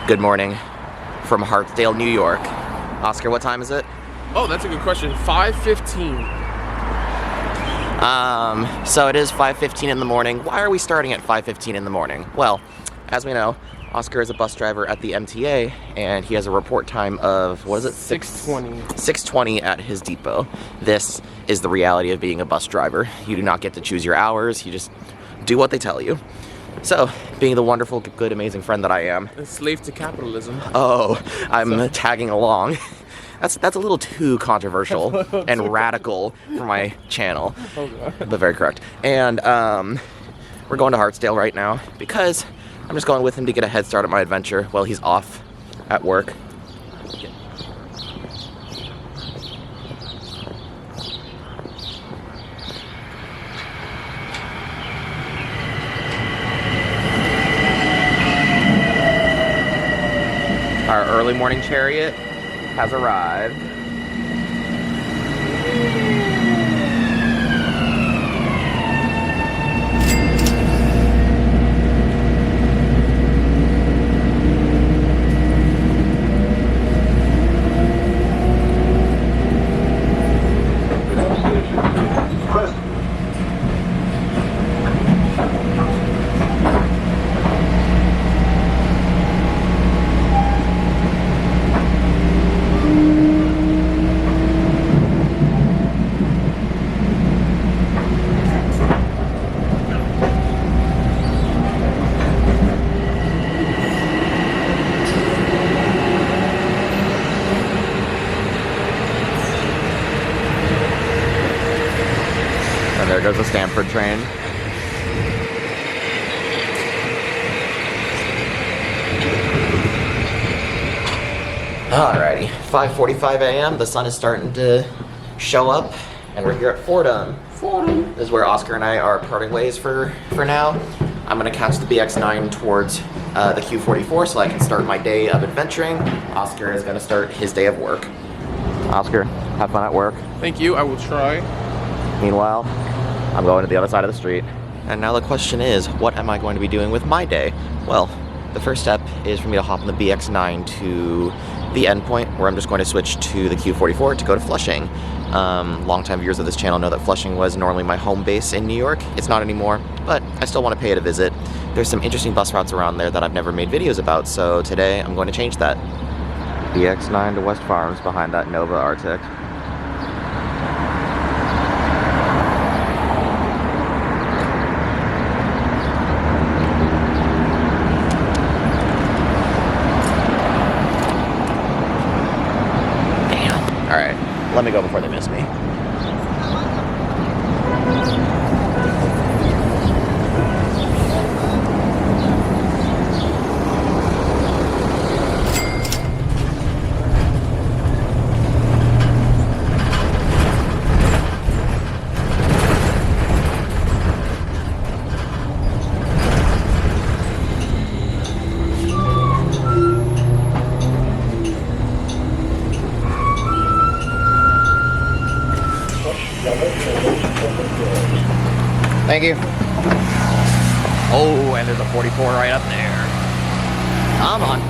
Good morning from Hartsdale, New York. Oscar, what time is it? Oh, that's a good question. 5:15. So it is 5:15 in the morning. Why are we starting at 5:15 in the morning? Well, as we know, Oscar is a bus driver at the MTA, and he has a report time of, what is it? 6:20. 6:20 at his depot. This is the reality of being a bus driver. You do not get to choose your hours. You just do what they tell you. So, being the wonderful, good, amazing friend that I am. A slave to capitalism. Oh, I'm tagging along. That's a little too controversial and radical for my channel, but very correct. And we're going to Hartsdale right now because I'm just going with him to get a head start at my adventure while he's off at work. Our early morning chariot has arrived. There goes the Stanford train. Alrighty, 5:45 a.m. The sun is starting to show up, and we're here at Fordham. This is where Oscar and I are parting ways for now. I'm gonna catch the BX9 towards the Q44 so I can start my day of adventuring. Oscar is gonna start his day of work. Oscar, have fun at work. Thank you, I will try. Meanwhile, I'm going to the other side of the street. And now the question is, what am I going to be doing with my day? Well, the first step is for me to hop on the BX9 to the endpoint, where I'm just going to switch to the Q44 to go to Flushing. Longtime viewers of this channel know that Flushing was normally my home base in New York. It's not anymore, but I still want to pay it a visit. There's some interesting bus routes around there that I've never made videos about, so today I'm going to change that. BX9 to West Farms behind that Nova Arctic. Let me go before they miss me. Thank you. Oh, and there's a 44 right up there. Come on.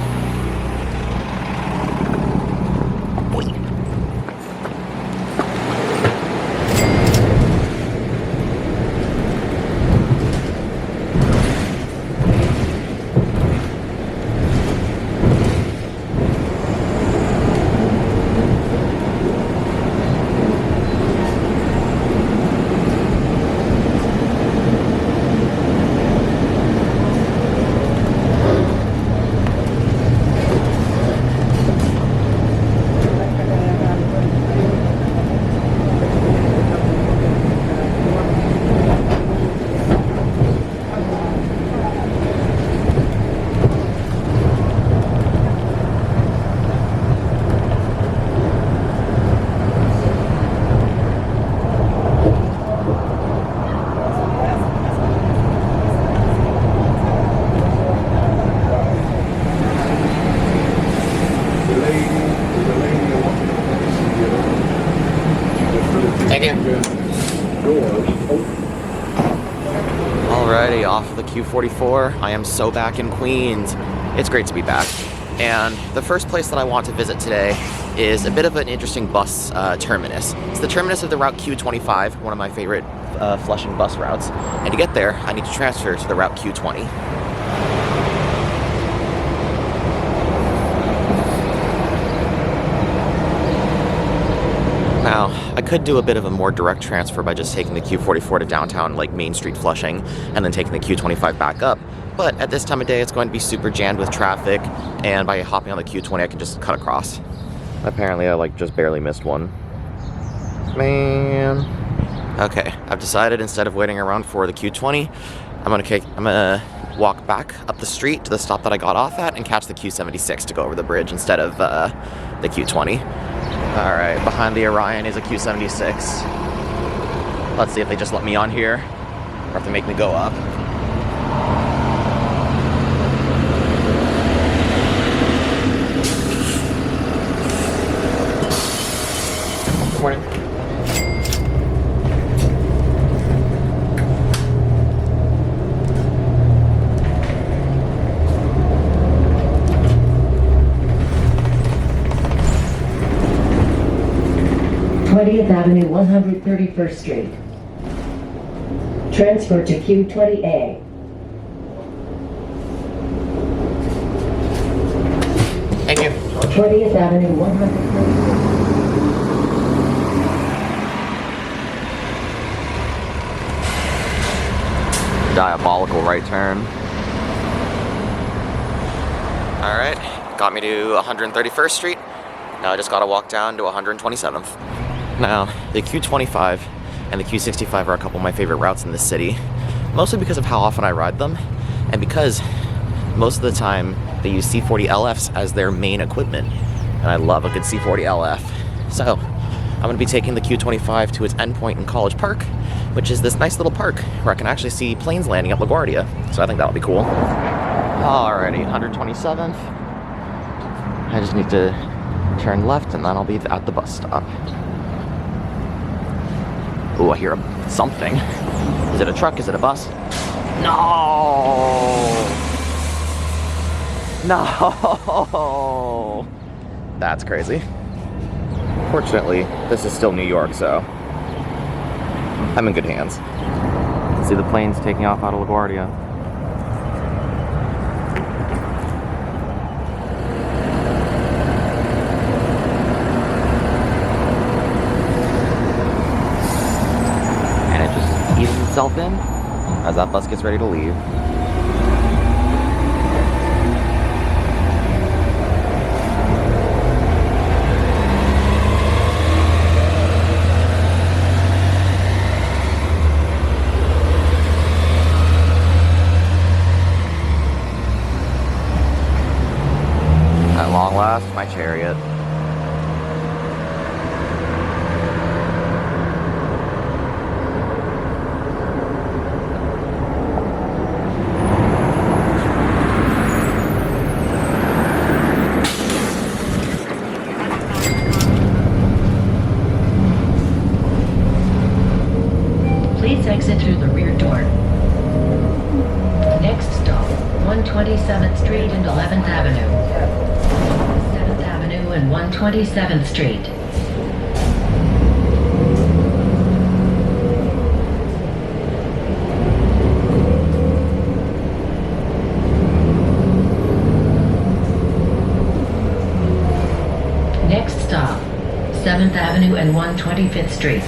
Alrighty, off the Q44. I am so back in Queens. It's great to be back. And the first place that I want to visit today is a bit of an interesting bus terminus. It's the terminus of the Route Q25, one of my favorite Flushing bus routes. And to get there, I need to transfer to the Route Q20. Now, I could do a bit of a more direct transfer by just taking the Q44 to downtown, like Main Street Flushing, and then taking the Q25 back up. But at this time of day, it's going to be super jammed with traffic, and by hopping on the Q20, I can just cut across. Apparently, I just barely missed one. Man. Okay, I've decided instead of waiting around for the Q20, I'm gonna walk back up the street to the stop that I got off at and catch the Q76 to go over the bridge instead of the Q20. All right, behind the Orion is a Q76. Let's see if they just let me on here or if they make me go up. Good morning. Avenue, 131st Street. Transfer to Q28. Thank you. 20th Avenue, 131st. Diabolical right turn. Alright, got me to 131st Street. Now I just gotta walk down to 127th. Now, the Q25 and the Q65 are a couple of my favorite routes in this city, mostly because of how often I ride them, and because most of the time they use C40 LFs as their main equipment, and I love a good C40 LF. So, I'm going to be taking the Q25 to its endpoint in College Park, which is this nice little park where I can actually see planes landing at LaGuardia, so I think that'll be cool. Alrighty, 127th. I just need to turn left and then I'll be at the bus stop. Ooh, I hear something. Is it a truck? Is it a bus? No! No! That's crazy. Fortunately, this is still New York, so I'm in good hands. See the planes taking off out of LaGuardia. Eases itself in as that bus gets ready to leave. At long last, my chariot. Exit through the rear door. Next stop, 127th Street and 11th Avenue. 7th Avenue and 127th Street. Next stop, 7th Avenue and 125th Street.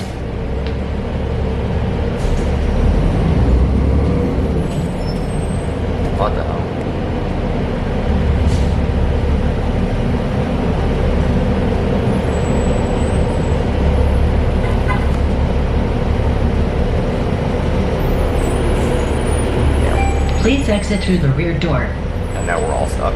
What the hell? Please exit through the rear door. And now we're all stuck.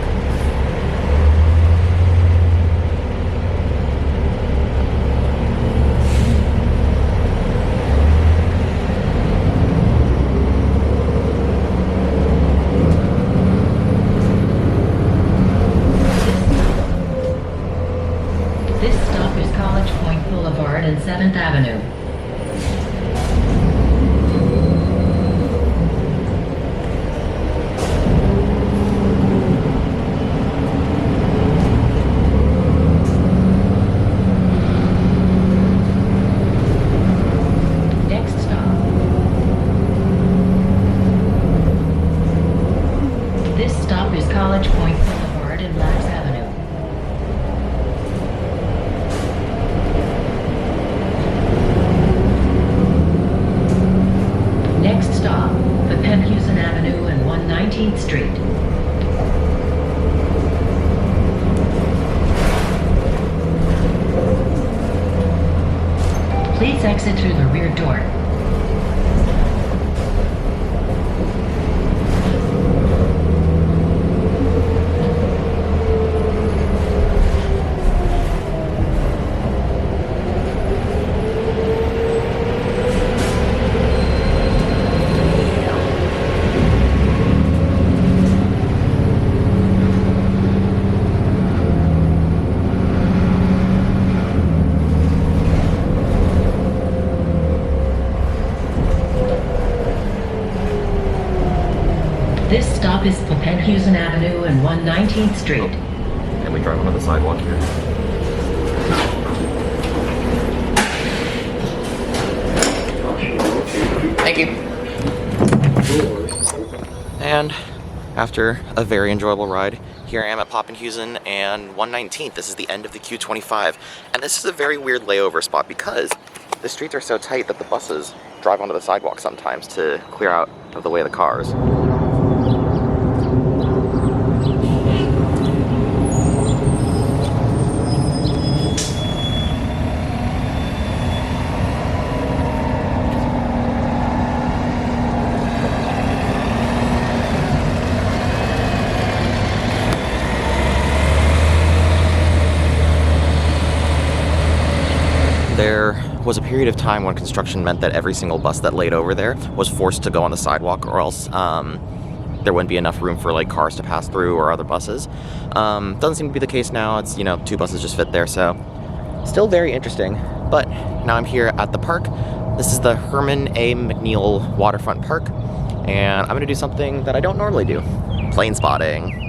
This stop is College Point Boulevard and 7th Avenue. College Point Boulevard and Lax Avenue. Next stop, the Penhusen Avenue and 119th Street. Please exit through the rear door. This stop is for Penhusen Avenue and 119th Street. And we drive onto the sidewalk here. Thank you. And after a very enjoyable ride, here I am at Poppenhusen and 119th. This is the end of the Q25. And this is a very weird layover spot because the streets are so tight that the buses drive onto the sidewalk sometimes to clear out of the way of the cars. There was a period of time when construction meant that every single bus that laid over there was forced to go on the sidewalk, or else there wouldn't be enough room for like cars to pass through or other buses. Doesn't seem to be the case now. It's, you know, 2 buses just fit there, so still very interesting. But now I'm here at the park. This is the Herman A. McNeil Waterfront Park, and I'm gonna do something that I don't normally do: plane spotting.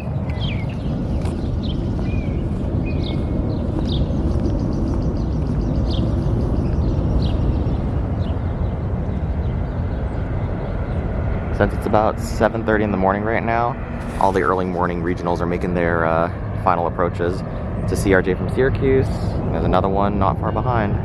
Since it's about 7:30 in the morning right now, all the early morning regionals are making their final approaches. It's a CRJ from Syracuse. There's another one not far behind.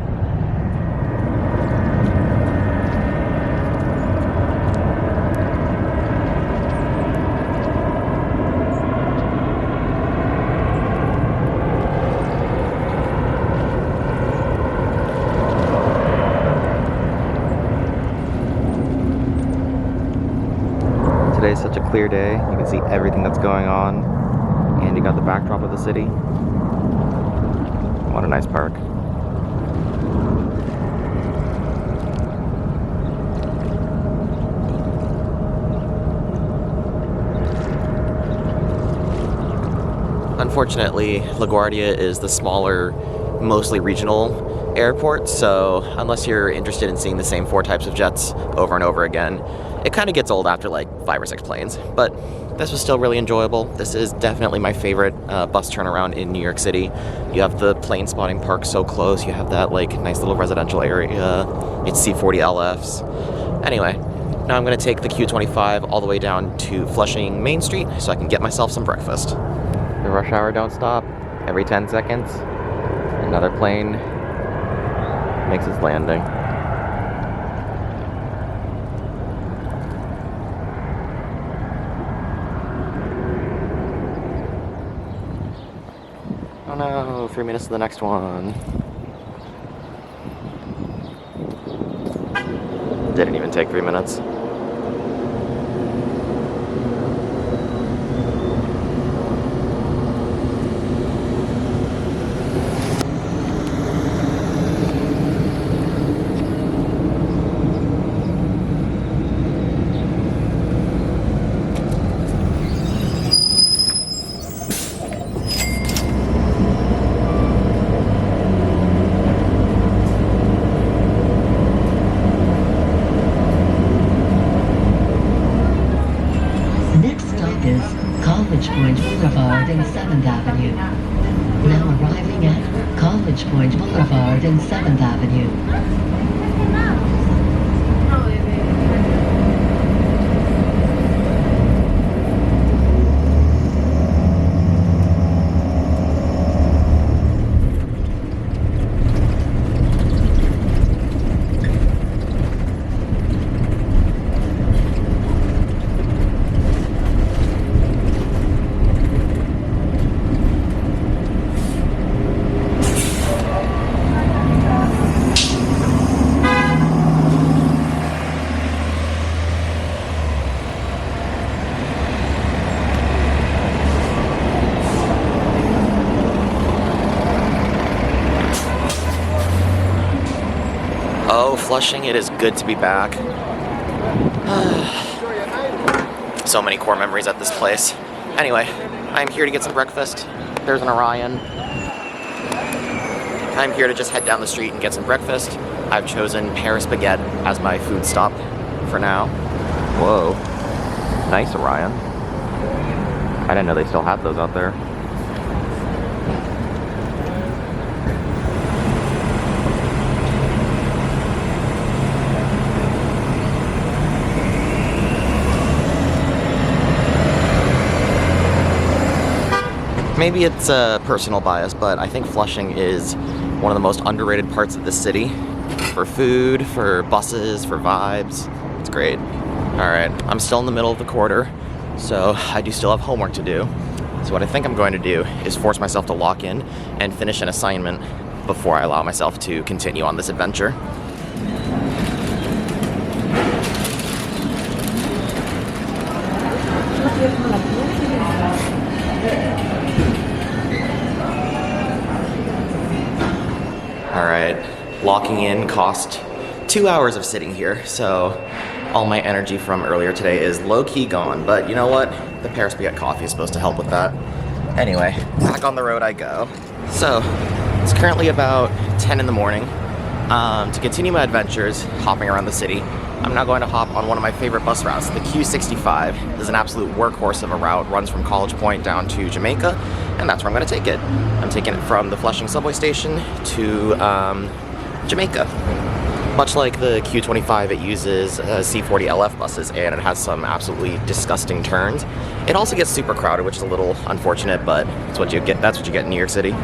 Today's such a clear day. You can see everything that's going on, and you got the backdrop of the city. What a nice park. Unfortunately, LaGuardia is the smaller, mostly regional airport, so unless you're interested in seeing the same 4 types of jets over and over again, it kind of gets old after like 5 or 6 planes. But this was still really enjoyable. This is definitely my favorite bus turnaround in New York City. You have the plane spotting park so close. You have that like nice little residential area. It's C40 LFs. Anyway, now I'm gonna take the Q25 all the way down to Flushing Main Street so I can get myself some breakfast. The rush hour don't stop. Every 10 seconds, another plane makes its landing. Oh no, 3 minutes to the next one. Didn't even take 3 minutes. College Point Boulevard and 7th Avenue. Now arriving at College Point Boulevard and 7th Avenue. Oh, Flushing, it is good to be back. So many core memories at this place. Anyway, I'm here to get some breakfast. There's an Orion. I'm here to just head down the street and get some breakfast. I've chosen Paris Baguette as my food stop for now. Whoa. Nice Orion. I didn't know they still have those out there. Maybe it's a personal bias, but I think Flushing is one of the most underrated parts of the city. For food, for buses, for vibes. It's great. Alright, I'm still in the middle of the quarter, so I do still have homework to do. So what I think I'm going to do is force myself to lock in and finish an assignment before I allow myself to continue on this adventure. Alright, locking in cost 2 hours of sitting here, so all my energy from earlier today is low-key gone, but you know what? The Paris Baguette coffee is supposed to help with that. Anyway, back on the road I go. So, it's currently about 10 in the morning. To continue my adventures, hopping around the city, I'm now going to hop on one of my favorite bus routes, the Q65. This is an absolute workhorse of a route, runs from College Point down to Jamaica, and that's where I'm going to take it. I'm taking it from the Flushing subway station to Jamaica. Much like the Q25, it uses C40 LF buses, and it has some absolutely disgusting turns. It also gets super crowded, which is a little unfortunate, but that's what you get in New York City.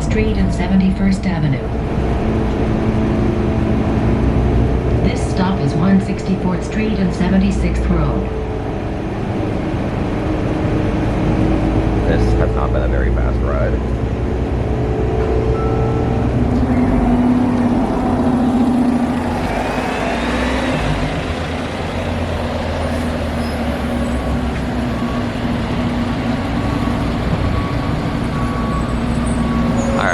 Street and 71st Avenue. This stop is 164th Street and 76th Road. This has not been a very fast ride.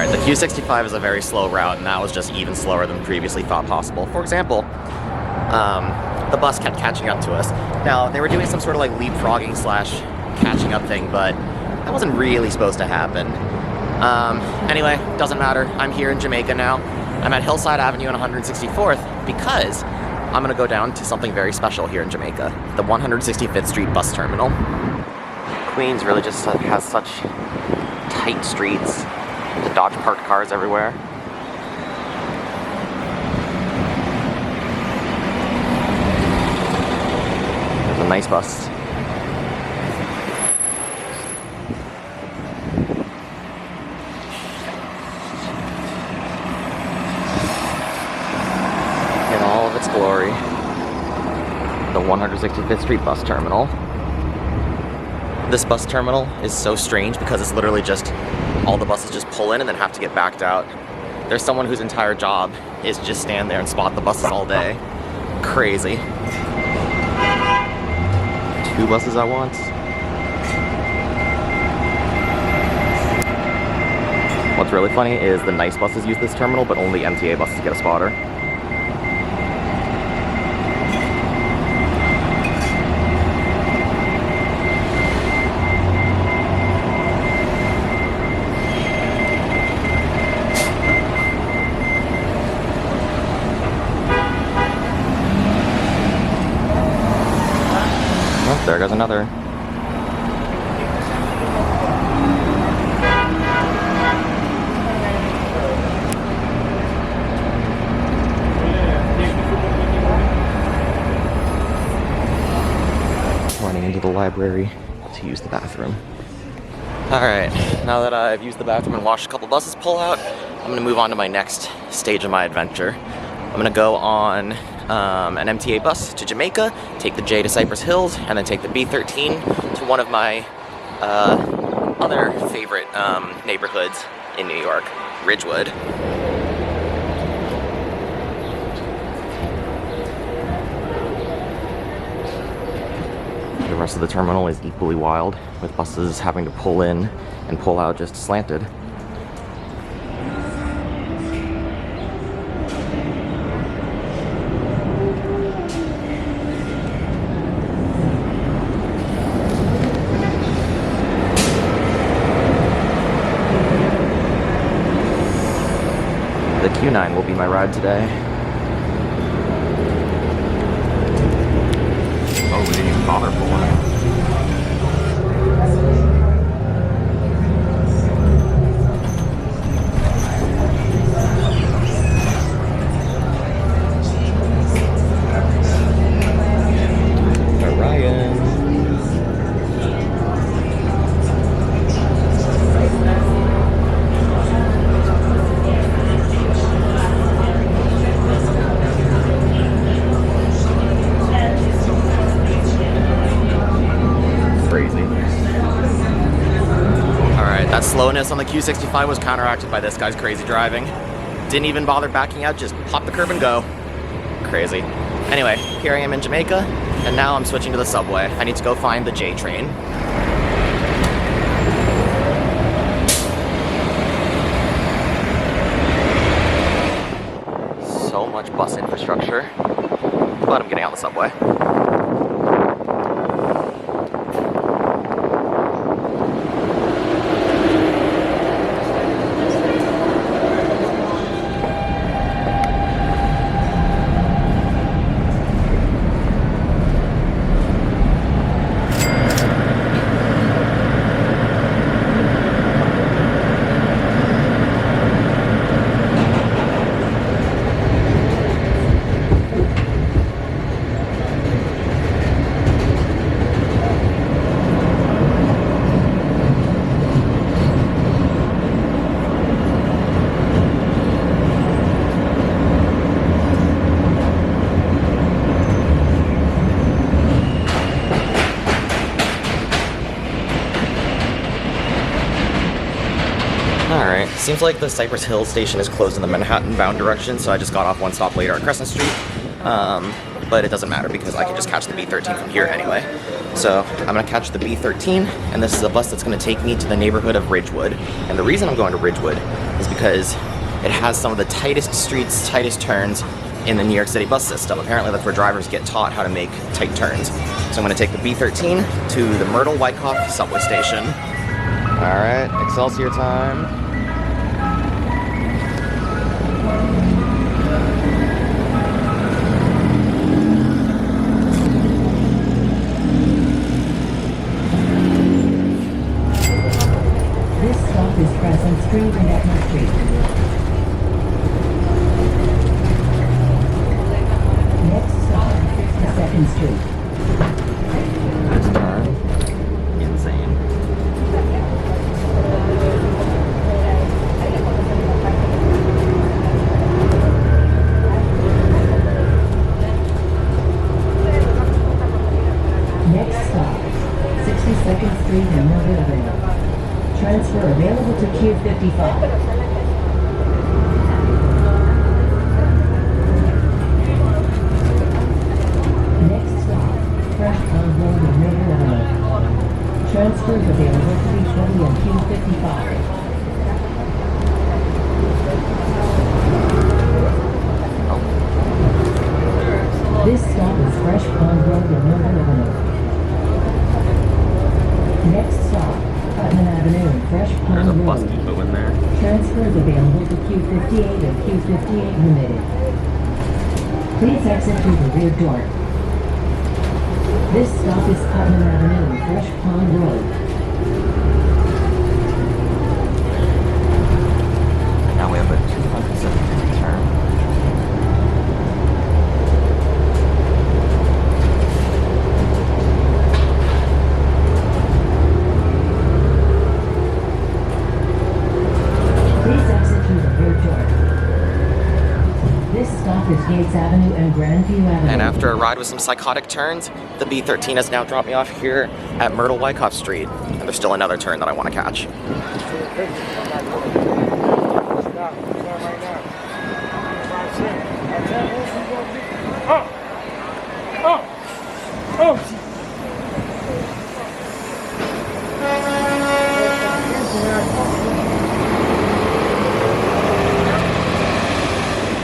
The Q65 is a very slow route, and that was just even slower than previously thought possible. For example, the bus kept catching up to us. Now, they were doing some sort of like leapfrogging / catching up thing, but that wasn't really supposed to happen. Anyway, doesn't matter. I'm here in Jamaica now. I'm at Hillside Avenue on 164th because I'm gonna go down to something very special here in Jamaica, the 165th Street bus terminal. Queens really just has such tight streets. The Dodge parked cars everywhere. There's a nice bus. In all of its glory, the 165th Street bus terminal. This bus terminal is so strange because it's literally just all the buses just pull in and then have to get backed out. There's someone whose entire job is just stand there and spot the buses all day. Crazy. 2 buses at once. What's really funny is the nice buses use this terminal, but only MTA buses get a spotter. Oh, there goes another. Running into the library to use the bathroom. Alright, now that I've used the bathroom and watched a couple buses pull out, I'm going to move on to my next stage of my adventure. I'm going to go on an MTA bus to Jamaica, take the J to Cypress Hills, and then take the B13 to one of my other favorite neighborhoods in New York, Ridgewood. The rest of the terminal is equally wild, with buses having to pull in and pull out just slanted. The Q9 will be my ride today. Oh, we didn't even bother pulling it. Orion. That slowness on the Q65 was counteracted by this guy's crazy driving. Didn't even bother backing out, just pop the curb and go. Crazy. Anyway, here I am in Jamaica, and now I'm switching to the subway. I need to go find the J train. So much bus infrastructure, but I'm getting on the subway. Alright, seems like the Cypress Hills station is closed in the Manhattan-bound direction, so I just got off one stop later at Crescent Street. But it doesn't matter because I can just catch the B13 from here anyway. So I'm going to catch the B13, and this is a bus that's going to take me to the neighborhood of Ridgewood. And the reason I'm going to Ridgewood is because it has some of the tightest streets, tightest turns in the New York City bus system. Apparently that's where drivers get taught how to make tight turns. So I'm going to take the B13 to the Myrtle Wyckoff subway station. Alright, Excelsior time. This stop is Crescent Street and Etna Street. Next stop, 52nd Street. This turn. Insane. Next stop, 62nd Street and Millville. Transfer available to Q55. Transfers available to Ridgewood and Q58. This stop is Fresh Pond Road and Northern Avenue. Next stop, Putnam Avenue and Fresh There's a Pond bus Road. depot in there. Transfers available to Q58 and Q38 Limited. Please exit through the rear door. This stop is Putnam Avenue and Fresh Pond Road. Now we have a 270 turn. Please exit through the rear door. This stop is Gates Avenue and Grandview Avenue. And after a ride with some psychotic turns, the B13 has now dropped me off here at Myrtle Wyckoff Street. And there's still another turn that I want to catch.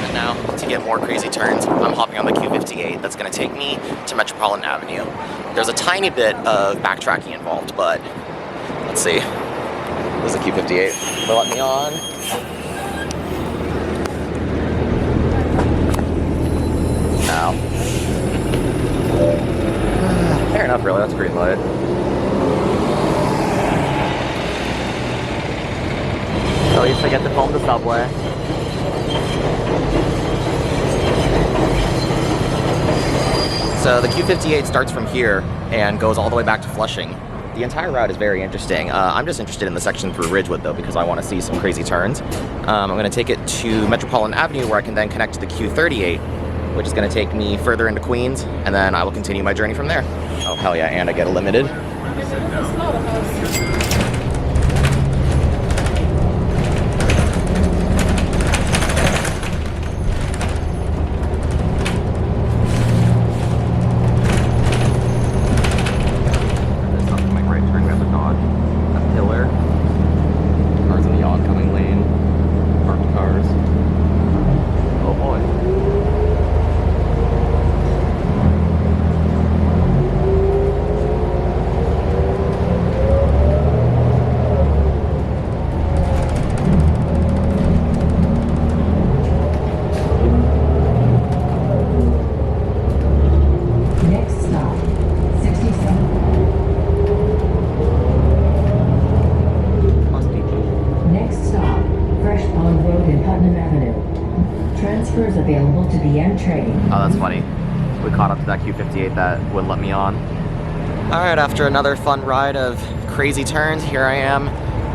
And now, to get more crazy turns, I'm hopping on the Q58 that's going to take me to Metropolitan Avenue. There's a tiny bit of backtracking involved, but let's see. There's the Q58. Will let me on. Now. Fair enough, really. That's a green light. At least I get to film the subway. So the Q58 starts from here and goes all the way back to Flushing. The entire route is very interesting. I'm just interested in the section through Ridgewood though, because I want to see some crazy turns. I'm going to take it to Metropolitan Avenue where I can then connect to the Q38, which is going to take me further into Queens, and then I will continue my journey from there. Oh hell yeah, and I get a limited. Available to the M train. Oh, that's funny. We caught up to that Q58 that wouldn't let me on. Alright, after another fun ride of crazy turns, here I am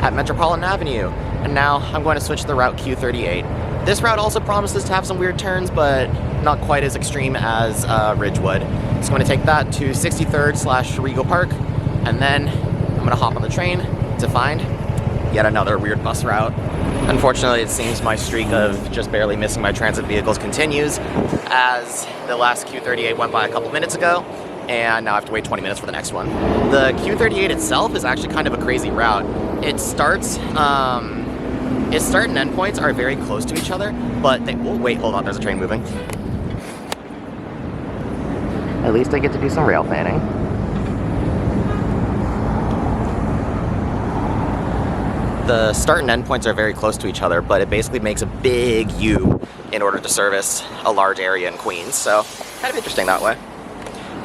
at Metropolitan Avenue. And now I'm going to switch to the route Q38. This route also promises to have some weird turns, but not quite as extreme as Ridgewood. So I'm going to take that to 63rd/Regal Park, and then I'm going to hop on the train to find yet another weird bus route. Unfortunately, it seems my streak of just barely missing my transit vehicles continues, as the last Q38 went by a couple minutes ago, and now I have to wait 20 minutes for the next one. The Q38 itself is actually kind of a crazy route. Its start and end points are very close to each other, but they, oh, wait, hold on, there's a train moving. At least I get to do some rail fanning. The start and end points are very close to each other, but it basically makes a big U in order to service a large area in Queens, so kind of interesting that way.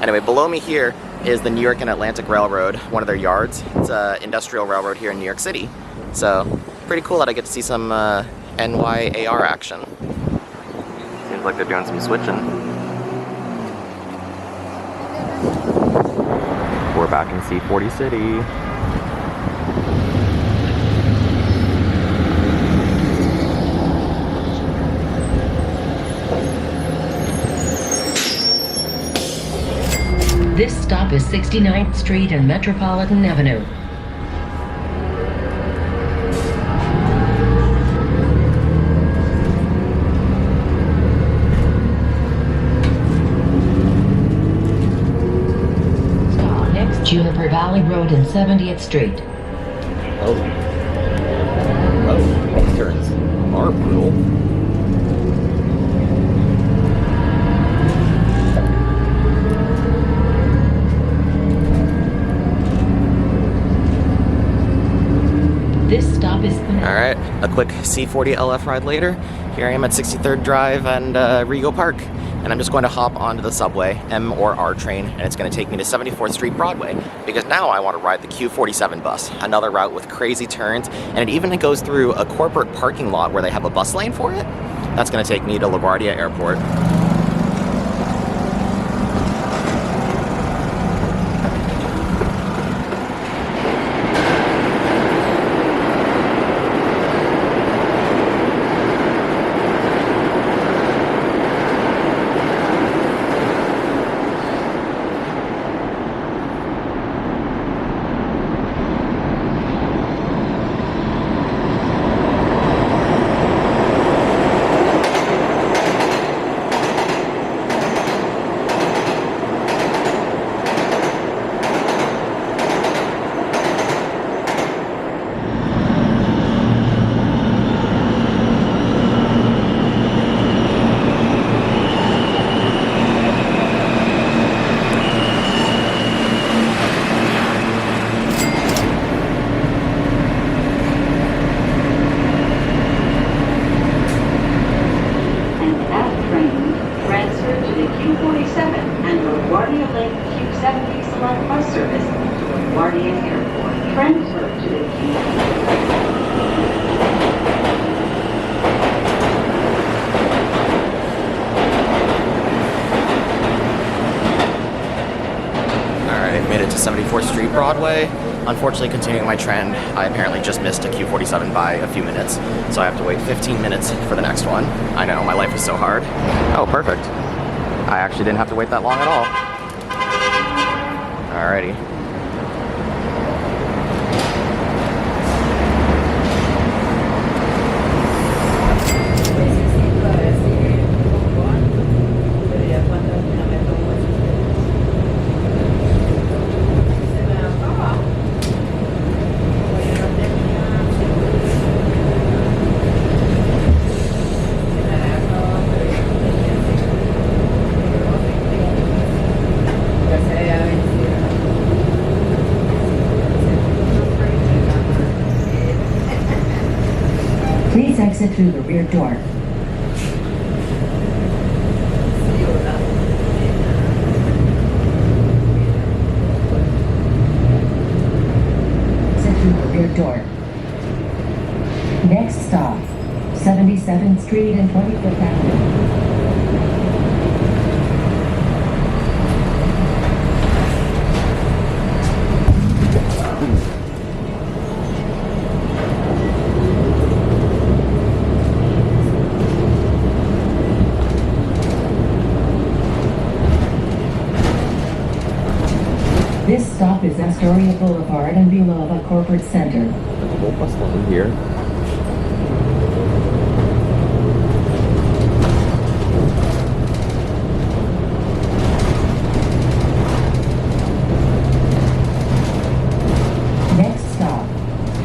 Anyway, below me here is the New York and Atlantic Railroad, one of their yards. It's an industrial railroad here in New York City, so pretty cool that I get to see some NYAR action. Seems like they're doing some switching. We're back in C40 City. This stop is 69th Street and Metropolitan Avenue. Stop next Juniper Valley Road and 70th Street. Oh. Oh, these turns are brutal. This stop is... Alright, a quick C40 LF ride later. Here I am at 63rd Drive and Rego Park. And I'm just going to hop onto the subway, M or R train, and it's going to take me to 74th Street Broadway, because now I want to ride the Q47 bus, another route with crazy turns, and it even goes through a corporate parking lot where they have a bus lane for it. That's going to take me to LaGuardia Airport. Q47 and LaGuardia Lake Q70 Select Bus Service to LaGuardia Airport. Transfer to the Alright, I've made it to 74th Street Broadway. Unfortunately, continuing my trend, I apparently just missed a Q47 by a few minutes, so I have to wait 15 minutes for the next one. I know, my life is so hard. Oh, perfect. I actually didn't have to wait that long at all. Alrighty. Please exit through the rear door. Exit through the rear door. Next stop, 77th Street and 25th Avenue. This stop is Astoria Boulevard and below the corporate center. There's a whole bus line here. Next stop,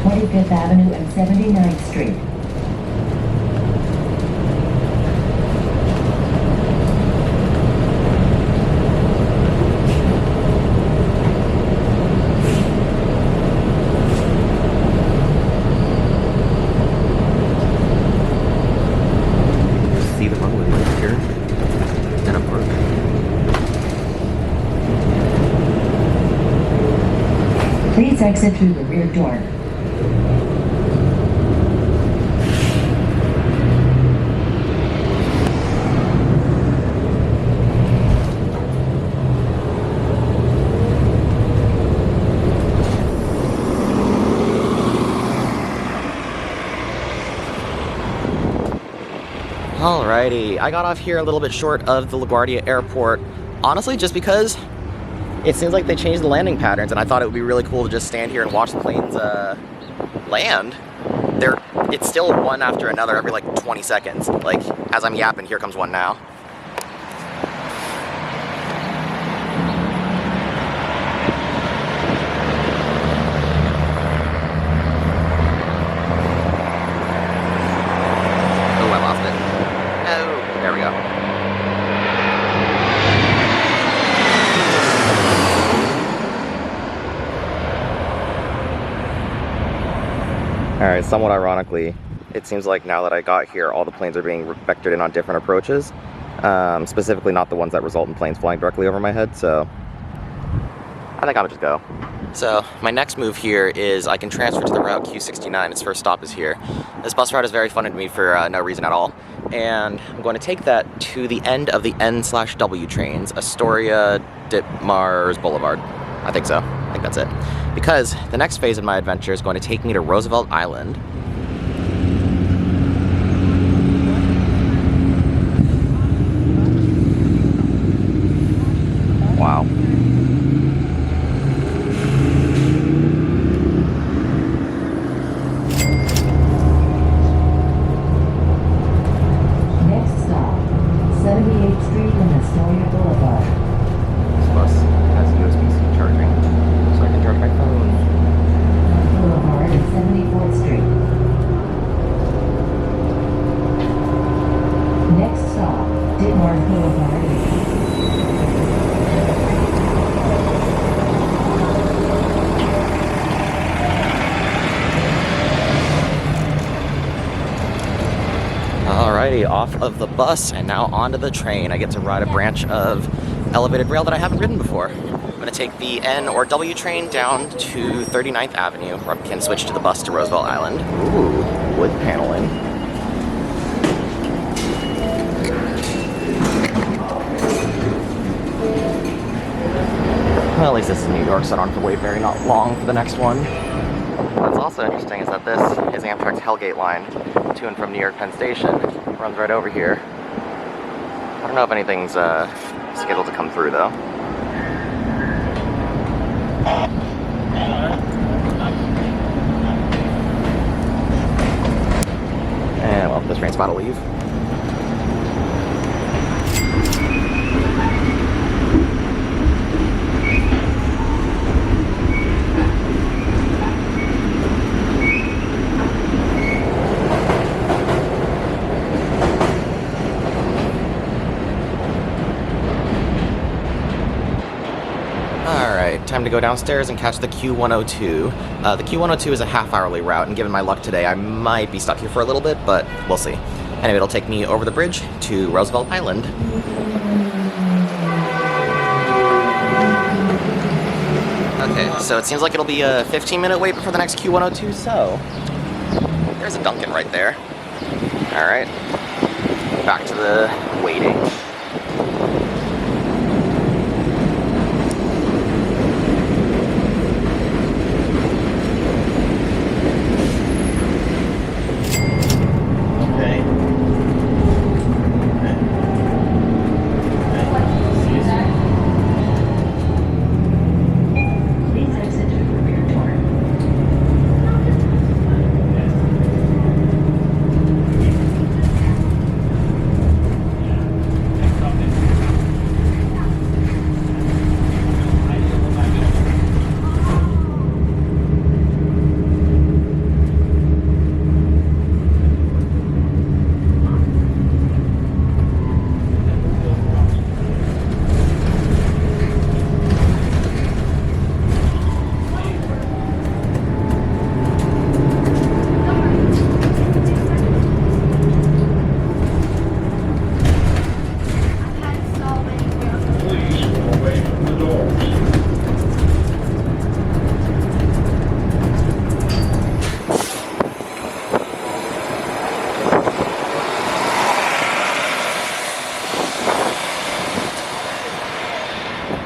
25th Avenue and 79th Street. See the runway right here. And a park. Please exit through the rear door. Alrighty, I got off here a little bit short of the LaGuardia Airport, honestly just because it seems like they changed the landing patterns, and I thought it would be really cool to just stand here and watch the planes land. It's still one after another every like 20 seconds. Like, as I'm yapping, here comes one now. Alright, somewhat ironically, it seems like now that I got here, all the planes are being vectored in on different approaches. Specifically not the ones that result in planes flying directly over my head, so I think I'm gonna just go. So my next move here is I can transfer to the route Q59. Its first stop is here. This bus route is very fun to me for no reason at all. And I'm going to take that to the end of the N/W trains, Astoria, Ditmars Boulevard. I think so. I think that's it. Because the next phase of my adventure is going to take me to Roosevelt Island. Wow. Next stop, 78th Street and Astoria Boulevard. This bus has USB-C charging, so I can charge my phone. Boulevard at 74th Street. Next stop, Ditmars Boulevard. Alrighty, off of the bus and now onto the train. I get to ride a branch of elevated rail that I haven't ridden before. I'm going to take the N or W train down to 39th Avenue, where I can switch to the bus to Roosevelt Island. Ooh, wood paneling. Well, at least this is New York, so I don't have to wait very not long for the next one. What's also interesting is that this is Amtrak's Hellgate line to and from New York Penn Station. It runs right over here. I don't know if anything's scheduled to come through though. And well, this train's about to leave. Time to go downstairs and catch the Q102. The Q102 is a half-hourly route, and given my luck today, I might be stuck here for a little bit, but we'll see. Anyway, it'll take me over the bridge to Roosevelt Island. Okay, so it seems like it'll be a 15-minute wait before the next Q102, so there's a Dunkin' right there. Alright, back to the waiting.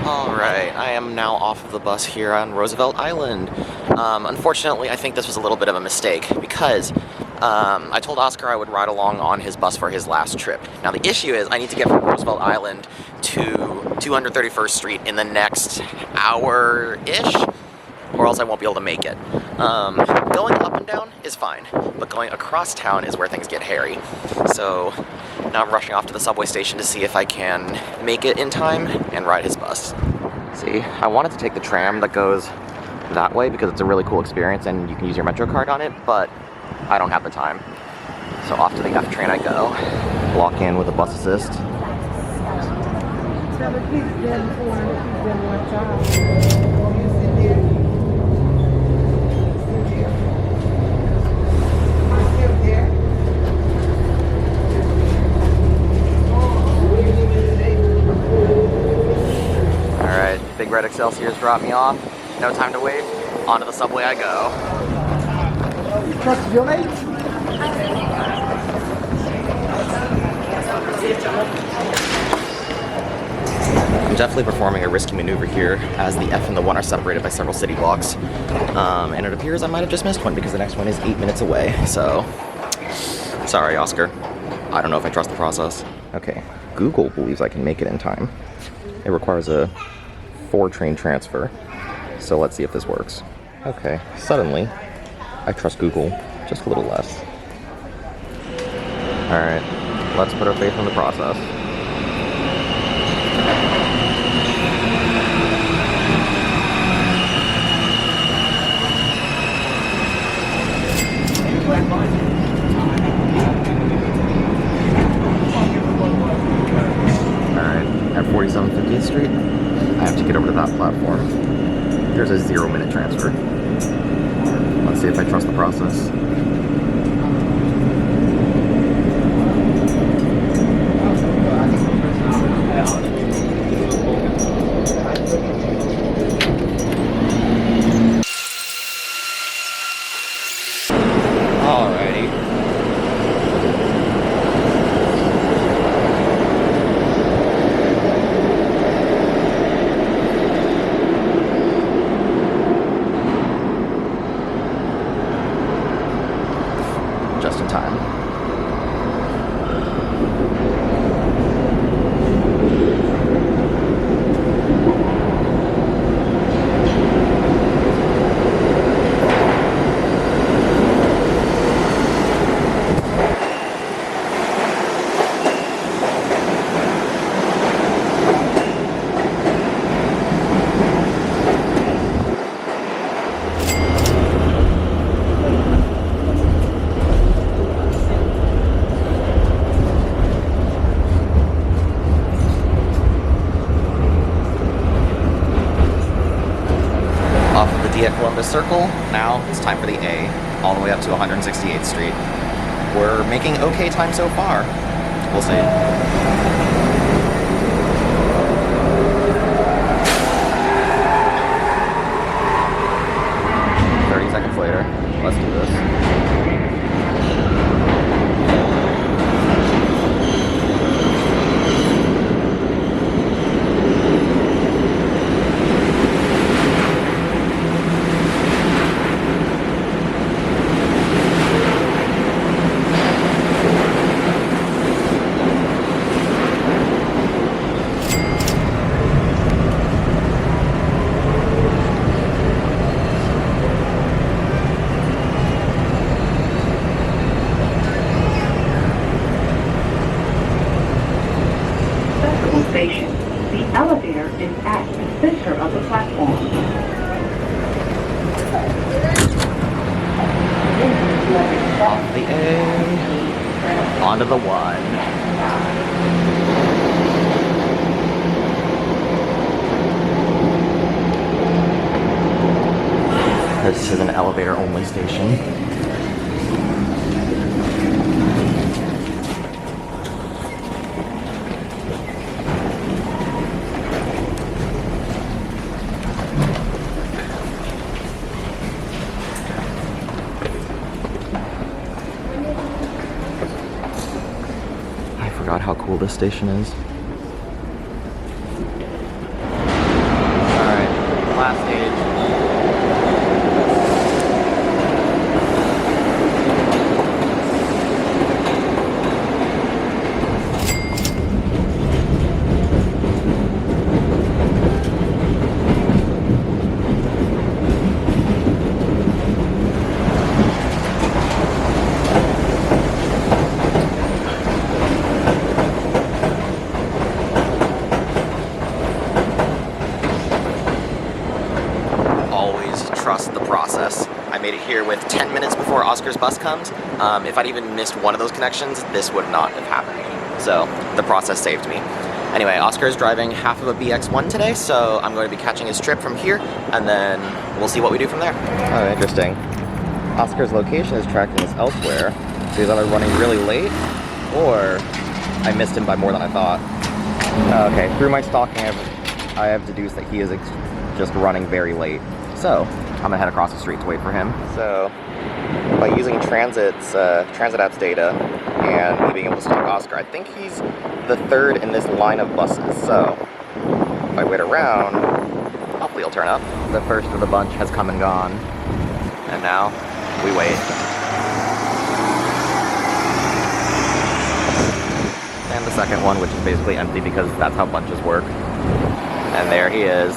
Alright, I am now off of the bus here on Roosevelt Island. Unfortunately, I think this was a little bit of a mistake because I told Oscar I would ride along on his bus for his last trip. Now the issue is I need to get from Roosevelt Island to 231st Street in the next hour-ish, or else I won't be able to make it. Going up and down is fine, but going across town is where things get hairy. So now I'm rushing off to the subway station to see if I can make it in time and ride his bus. See, I wanted to take the tram that goes that way because it's a really cool experience and you can use your Metro card on it, but I don't have the time. So off to the F train I go. Walk in with a bus assist. Red Excelsior's dropped me off. No time to wait. Onto the subway I go. Trust your mate. I'm definitely performing a risky maneuver here as the F and the 1 are separated by several city blocks. And it appears I might have just missed one because the next one is 8 minutes away. So, sorry, Oscar. I don't know if I trust the process. Okay, Google believes I can make it in time. It requires a 4-train transfer. So let's see if this works. Okay, suddenly, I trust Google just a little less. Alright, let's put our faith in the process. Alright, at 47 50th Street, I have to get over to that platform. There's a 0-minute transfer. Let's see if I trust the process. Alrighty. Just in time. At Columbus Circle, now it's time for the A, all the way up to 168th Street. We're making okay time so far. We'll see. 30 seconds later, let's do this. Station. The elevator is at the center of the platform. Off the A, onto the 1. This is an elevator-only station. Forgot how cool this station is. Alright, last stage. Trust the process. I made it here with 10 minutes before Oscar's bus comes. If I'd even missed one of those connections, this would not have happened. So the process saved me. Anyway, Oscar is driving half of a BX1 today, so I'm going to be catching his trip from here, and then we'll see what we do from there. Oh, interesting. Oscar's location is tracking us elsewhere, so he's either running really late, or I missed him by more than I thought. Okay, through my stalking, I've I have deduced that he is just running very late. So I'm gonna head across the street to wait for him. So by using transit app's data and me being able to stalk Oscar, I think he's the third in this line of buses. So if I wait around, hopefully he'll turn up. The first of the bunch has come and gone, and now we wait. And the second one, which is basically empty because that's how bunches work. And there he is.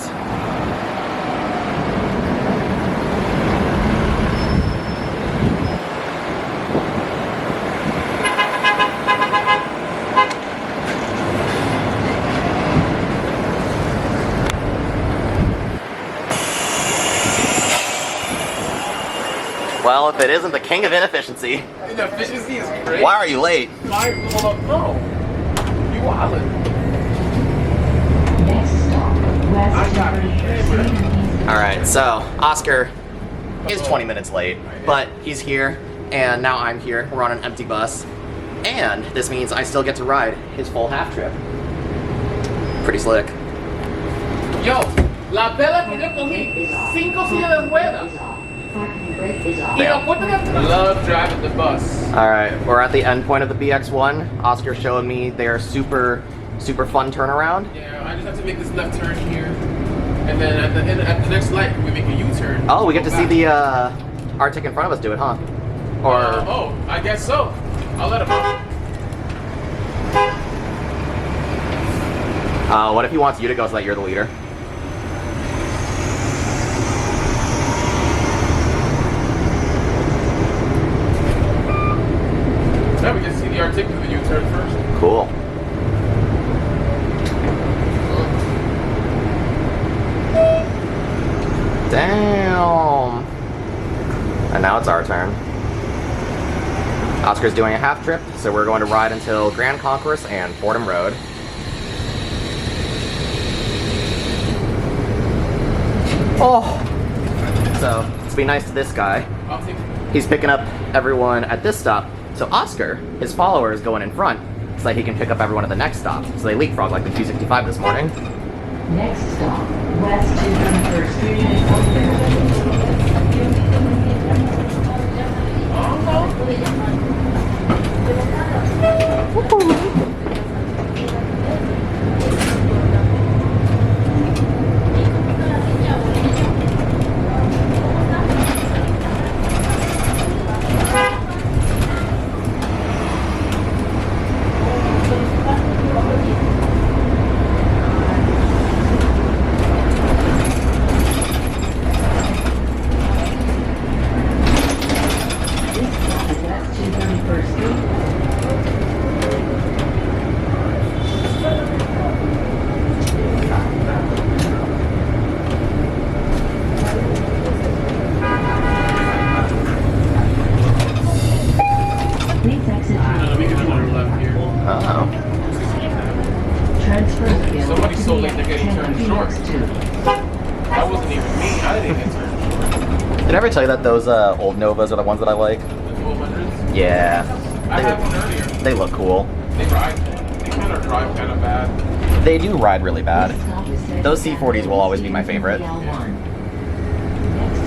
Well, if it isn't the king of inefficiency. Inefficiency is great. Why are you late? No. You wildin'. Next stop, West got it. 31st. Alright, so Oscar is 20 minutes late, but he's here, and now I'm here. We're on an empty bus, and this means I still get to ride his full half trip. Pretty slick. Yo, la vela que yo cogí, 5 sillas de ruedas. I love driving the bus. Alright, we're at the end point of the BX1. Oscar showed me their super fun turnaround. Yeah, I just have to make this left turn here. And then at the next light, we make a U-turn. Oh, we get to see the Arctic in front of us do it, huh? Or oh, I guess so. I'll let him know. what if he wants you to go so that you're the leader? Yeah, we can see the Arctic do the U-turn first. Cool. Damn. And now it's our turn. Oscar's doing a half trip, so we're going to ride until Grand Concourse and Fordham Road. Oh! So, let's be nice to this guy. I'll take it. He's picking up everyone at this stop. So Oscar, his follower, is going in front so that he can pick up everyone at the next stop. So they leapfrog like the Q65 this morning. Next stop, West 201st Street and Somebody's so late they're getting turned short. That wasn't even me. I didn't get turned short. Did I ever tell you that those old Novas are the ones that I like? The 1200s? Yeah. I had one earlier. They look cool. They kind of drive kind of bad. They do ride really bad. Those C40s will always be my favorite. Next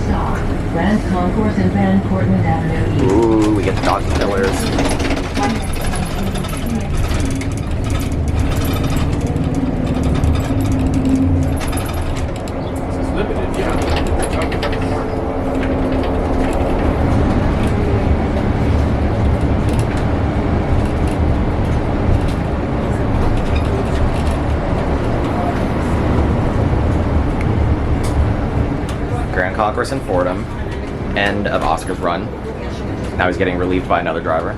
stop, Grand Concourse and Van Cortlandt Avenue East. Ooh, we get to dodge the pillars. Limited, yeah. Grand Concourse and Fordham. End of Oscar's run. Now he's getting relieved by another driver.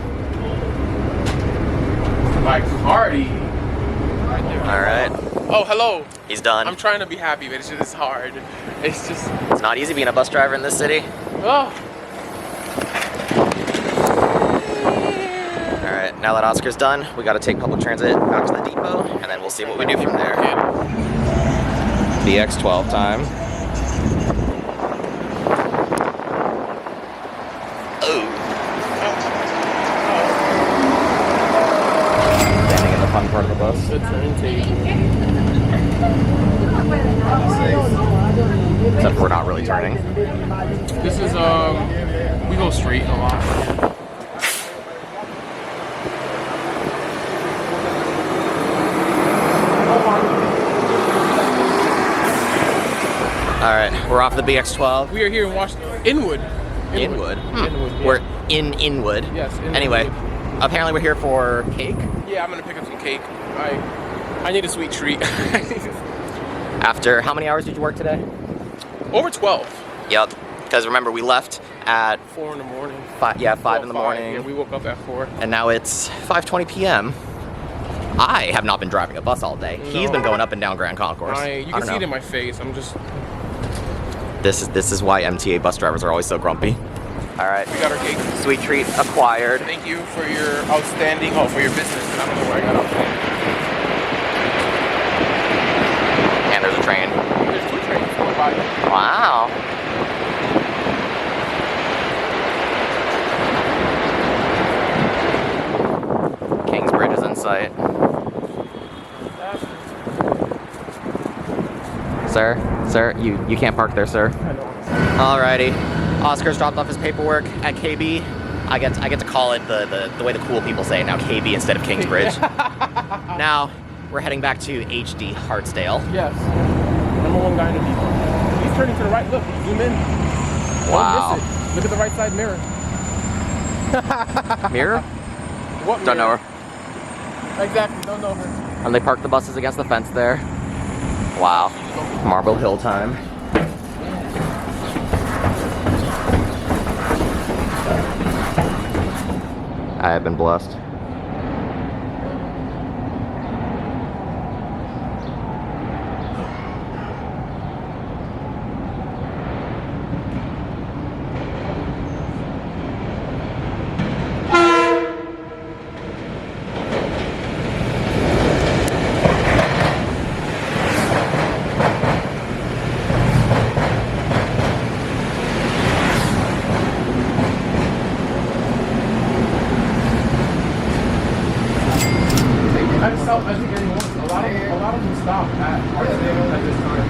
Like Hardy. Right there. Alright. Oh, hello. He's done. I'm trying to be happy, but it's hard. It's just, It's not easy being a bus driver in this city. oh. Alright, now that Oscar's done, we gotta take public transit back to the depot, and then we'll see what we do from there. BX12 time. Standing in the fun part of the bus. The turntable. really turning? This is, we go straight a lot. All right, we're off the BX12. We are here in Washington. Inwood. Inwood. Inwood, yeah. We're in Inwood. Yes. Inwood. Anyway, apparently we're here for cake. Yeah, I'm gonna pick up some cake. I need a sweet treat. After how many hours did you work today? Over 12. Yep. Because remember, we left at 4 in the morning. 5 in the morning. Yeah, we woke up at 4. And now it's 5:20 p.m. I have not been driving a bus all day. No. He's been going up and down Grand Concourse. You can see it in my face. I'm just. This is why MTA bus drivers are always so grumpy. All right. We got our cake. Sweet treat acquired. Thank you for your outstanding. Oh, for your business. I don't know where I got outstanding. And there's a train. There's 2 trains going by. Wow. Kingsbridge is in sight. Sir, you can't park there, sir. Alrighty, Oscar's dropped off his paperwork at KB. I get to call it the way the cool people say it now, KB instead of Kingsbridge. Now we're heading back to HD Hartsdale. Yes. #1 guy in the depot. He's turning to the right. Look, zoom in. Wow. Don't miss it. Look at the right side mirror. Mirror? What mirror? Don't know her. Exactly, don't know her. And they parked the buses against the fence there. Wow. Marble Hill time. I have been blessed. I think getting worse. A lot of them stop at Hartsdale at this time.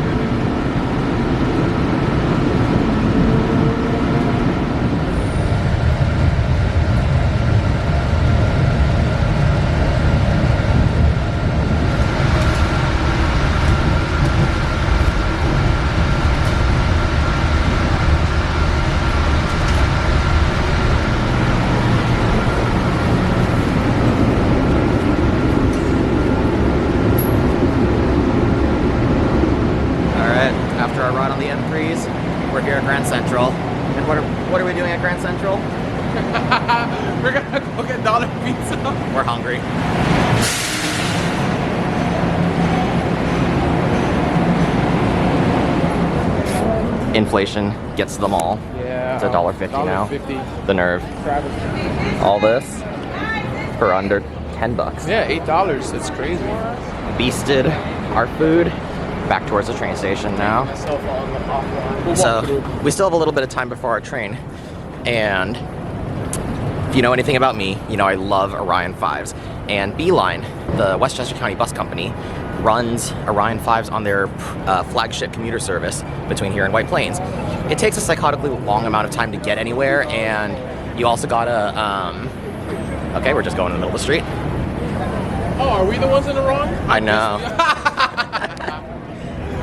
We're here at Grand Central. And what are we doing at Grand Central? We're gonna go get dollar pizza. We're hungry. Inflation gets to them all. Yeah. It's $1.50 now. $1.50. The nerve. Travis. All this for under $10. Yeah, $8. It's crazy. Beasted our food. Back towards the train station now. So we still have a little bit of time before our train. And if you know anything about me, you know I love Orion 5s. And Beeline, the Westchester County Bus Company, runs Orion 5s on their flagship commuter service between here and White Plains. It takes a psychotically long amount of time to get anywhere, and you also gotta, okay, we're just going in the middle of the street. Oh, are we the ones in the wrong? I know.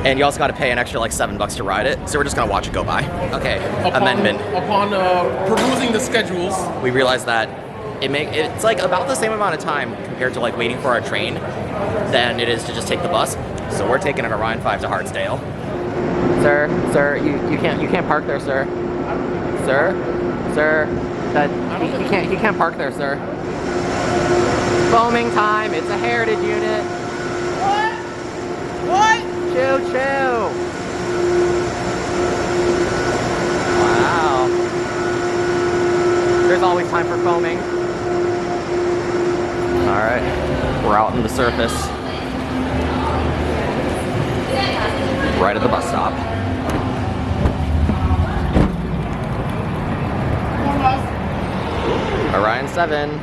And you also got to pay an extra like $7 to ride it, so we're just gonna watch it go by. Okay, amendment. Upon perusing the schedules, we realized that it's like about the same amount of time compared to like waiting for our train than it is to just take the bus. So we're taking an Orion 5 to Hartsdale. Sir, you can't park there, sir. Sir, he can't park there, sir. Foaming time. It's a heritage unit. what? Choo-choo! Wow. There's always time for foaming. Alright, we're out on the surface. Right at the bus stop. Orion 7.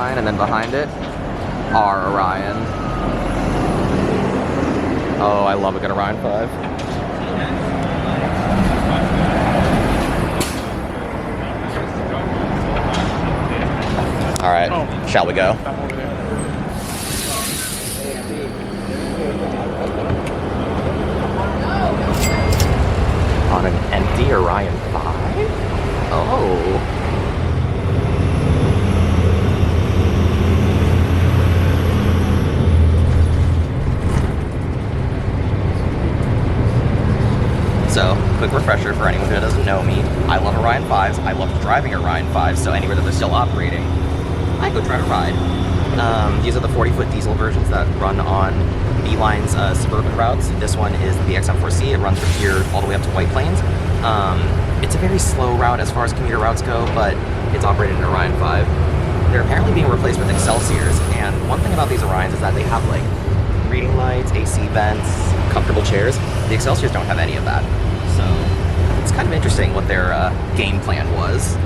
And then behind it are Orion. Oh, I love a good Orion 5. All right, shall we go? On an empty Orion 5? Oh. So, quick refresher for anyone who doesn't know me. I love Orion 5s. I love driving Orion 5s, so anywhere that they're still operating, I go try to ride. These are the 40-foot diesel versions that run on Beeline's suburban routes. This one is the BX-M4C. It runs from here all the way up to White Plains. It's a very slow route as far as commuter routes go, but it's operated in Orion 5. They're apparently being replaced with Excelsiors, and one thing about these Orions is that they have like reading lights, AC vents, comfortable chairs. The Excelsiors don't have any of that. So it's kind of interesting what their game plan was.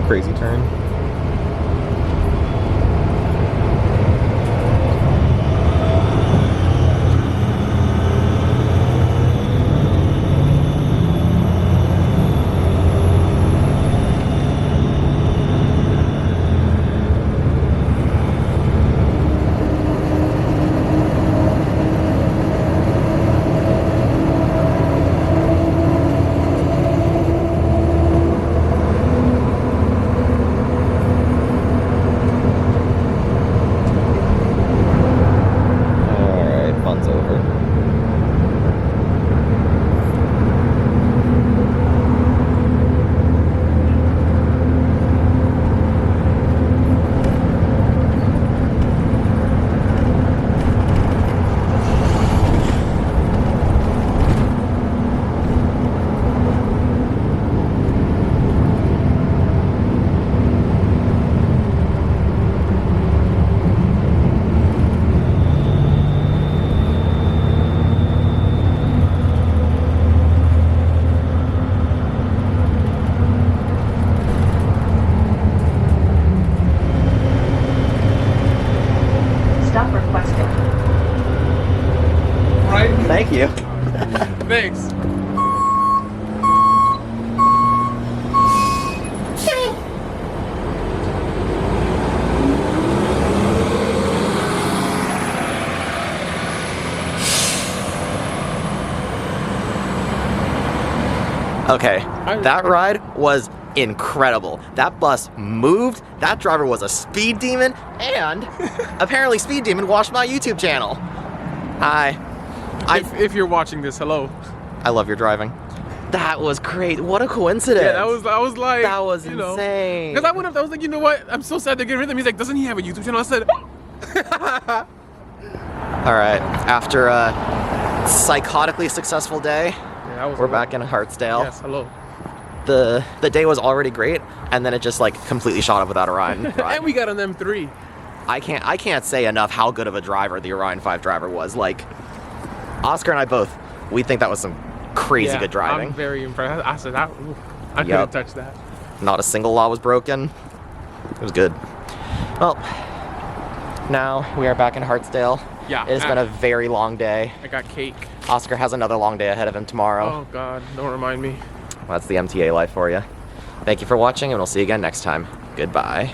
Crazy turn. Thank you. Thanks. Okay, that ride was incredible. That bus moved, that driver was a speed demon, and apparently Speed Demon watched my YouTube channel. Hi. If you're watching this, hello. I love your driving. That was great. What a coincidence. Yeah, I was like, that was insane. Because I went up, I was like, you know what? I'm so sad they're getting rid of him. He's like, doesn't he have a YouTube channel? I said, all right, after a psychotically successful day, we're back in Hartsdale. Yes, hello. The day was already great, and then it just like completely shot up without Orion. And we got an M3. I can't say enough how good of a driver the Orion 5 driver was. Like, Oscar and I both, we think that was some crazy good driving. I'm very impressed. I said, I couldn't touch that. Not a single law was broken. It was good. Well, now we are back in Hartsdale. Yeah. It's been a very long day. I got cake. Oscar has another long day ahead of him tomorrow. Oh God, don't remind me. Well, that's the MTA life for you. Thank you for watching, and we'll see you again next time. Goodbye.